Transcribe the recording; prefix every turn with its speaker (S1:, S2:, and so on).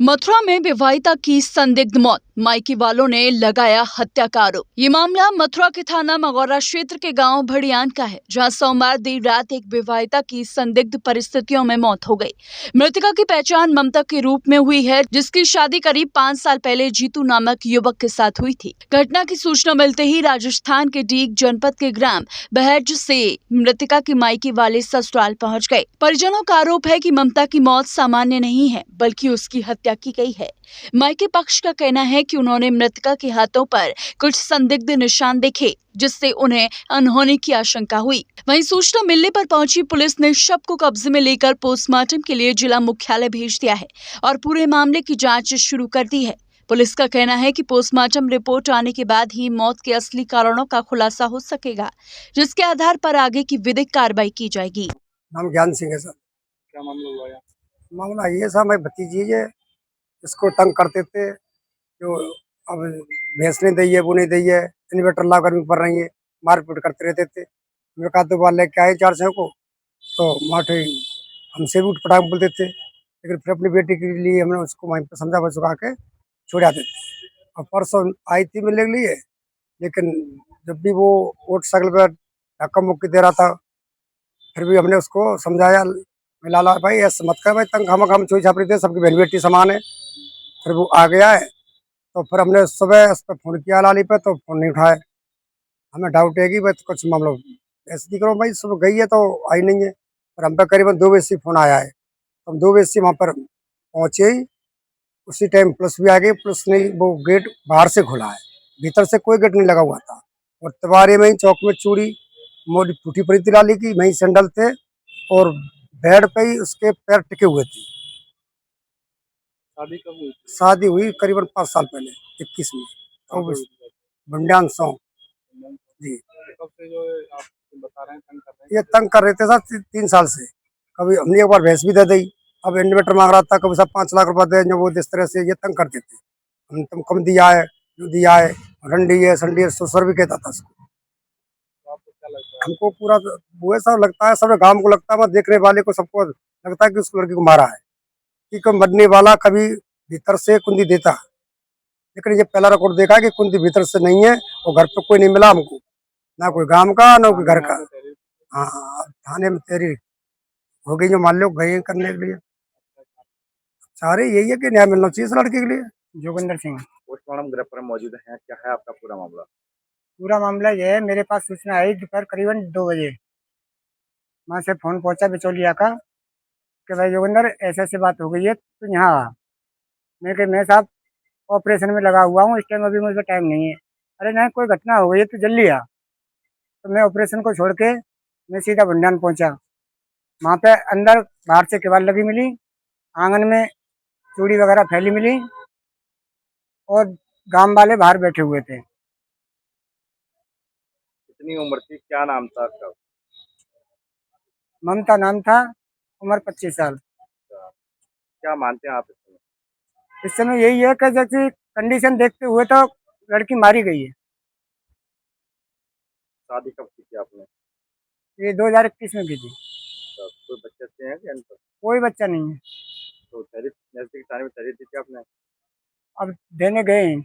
S1: मथुरा में विवाहिता की संदिग्ध मौत, मायके वालों ने लगाया हत्या का आरोप। ये मामला मथुरा के थाना मगौरा क्षेत्र के गांव भड़ियान का है, जहां सोमवार देर रात एक विवाहिता की संदिग्ध परिस्थितियों में मौत हो गई। मृतका की पहचान ममता के रूप में हुई है, जिसकी शादी करीब 5 साल पहले जीतू नामक युवक के साथ हुई थी। घटना की सूचना मिलते ही राजस्थान के डीग जनपद के ग्राम बहज से मृतका के मायके वाले ससुराल पहुंच गए। परिजनों का आरोप है कि ममता की मौत सामान्य नहीं है, बल्कि उसकी हत्या की गई है। मायके पक्ष का कहना है कि उन्होंने मृतका के हाथों पर कुछ संदिग्ध निशान देखे, जिससे उन्हें अनहोनी की आशंका हुई। वहीं सूचना मिलने पर पहुंची पुलिस ने शव को कब्जे में लेकर पोस्टमार्टम के लिए जिला मुख्यालय भेज दिया है और पूरे मामले की जांच शुरू कर दी है। पुलिस का कहना है कि पोस्टमार्टम रिपोर्ट आने के बाद ही मौत के असली कारणों का खुलासा हो सकेगा, जिसके आधार पर आगे की विधिक कार्रवाई की जाएगी।
S2: नाम ज्ञान सिंह है सर।
S3: क्या मामला हुआ यार?
S2: मामला ये था, मैं भतीजी है, इसको तंग करते थे। जो अब भैंस नहीं दी है, वो नहीं दी है, इन्वर्टर ला गर्मी पड़ रही है, मारपीट करते रहते थे। मैं कहा दो बार लेके आए 400 को, तो माठे हमसे भी उठ पटाख बोलते थे। लेकिन फिर अपनी बेटी के लिए हमने उसको वहीं पर समझा बचुका के छोड़ आते थे। और परसों आई थी मिलने के लिए, लेकिन जब भी वो वोट सगल पर धक्का मुक्की दे रहा था, फिर भी हमने उसको समझाया, मैं लाला भाई ऐसा मत कर भाई, तंग हम चोरी छापरी थे, सबकी बहन बेटी समान है। फिर वो आ गया है, तो फिर हमने सुबह उस पर फोन किया लाली पे, तो फोन नहीं उठाए। हमें डाउट है कि भाई कुछ मामला ऐसे नहीं करो भाई, सुबह गई है तो आई नहीं है। और हम पे करीबन 2 बजे से फोन आया है, तो हम 2 बजे से वहाँ पर पहुंचे ही। उसी टाइम पुलिस भी आ गई। पुलिस ने वो गेट बाहर से खोला है, भीतर से कोई गेट नहीं लगा हुआ था। और तिवारी में ही चौक में चूड़ी मोड़ी टूटी पड़ी थी लाली की, वहीं सैंडल थे, और बेड पे ही उसके पैर टिके हुए थे।
S3: शादी कब हुई थी?
S2: शादी हुई करीबन 5 साल पहले, 21 में।
S3: कहाँ
S2: तो
S3: पे हुई थी?
S2: भंडान सौ जी।
S3: कब से जो है आप बता रहे हैं तंग कर रहे
S2: ये
S3: हैं?
S2: तंग कर रहे थे सर 3 साल से। कभी हमने एक बार भैंस भी दे दी, अब इन्वर्टर मांग रहा था, कभी सब 5 लाख रुपए दे, जो वो इस तरह से ये तंग करते थे। हम तुम कम दिया है, जो दिया है, रंडी है संडी है, ससुर भी कहता था उसको।
S3: तो आपको क्या लगता है?
S2: हमको पूरा वो ऐसा लगता है, सब गांव को लगता है, बस देखने वाले को सबको लगता है कि उस लड़की को मारा है। कि कोई मरने वाला कभी भीतर से कुंडी देता है, लेकिन ये पहला रिकॉर्ड देखा है कि कुंडी भीतर से नहीं है, और घर पे कोई नहीं मिला हमको, ना कोई गांव का ना कोई घर का। हाँ हाँ, अब थाने में तेरी हो गई, जो मान लो गए करने के लिए। सारे यही है कि न्याय मिलना चाहिए इस लड़के के लिए। जोगिंदर सिंह।
S3: पोस्टमार्टम गृह पर मौजूद हैं, क्या है आपका पूरा मामला?
S2: पूरा मामला यह है, मेरे पास सूचना आई दोपहर करीबन 2 बजे। वहाँ से फोन पहुंचा बिचौलिया का कि भाई जोगिंदर ऐसे ऐसे बात हो गई है, तो यहाँ आ। मैं साहब ऑपरेशन में लगा हुआ हूँ, इस टाइम अभी मुझे टाइम नहीं है। अरे नहीं, कोई घटना हो गई है तो जल्दी आ। तो मैं ऑपरेशन को छोड़ के मैं सीधा भंडान पहुंचा। वहाँ पे अंदर बाहर से केवाड़ लगी मिली, आंगन में चूड़ी वगैरह फैली मिली, और गांव वाले बाहर बैठे हुए थे।
S3: कितनी उम्र थी, क्या नाम था आपका?
S2: ममता नाम था, उम्र 25 साल।
S3: क्या मानते हैं आप इसमें?
S2: इस समय यही है कि जैसे कंडीशन देखते हुए तो लड़की मारी गई है।
S3: शादी कब की थी आपने?
S2: ये 2021 में की थी।
S3: तो कोई बच्चे थे हैं कि अनपढ़?
S2: कोई बच्चा नहीं है।
S3: तो तहरीर नजदीक थाने में तहरीर दी थी आपने?
S2: अब देने गए हैं।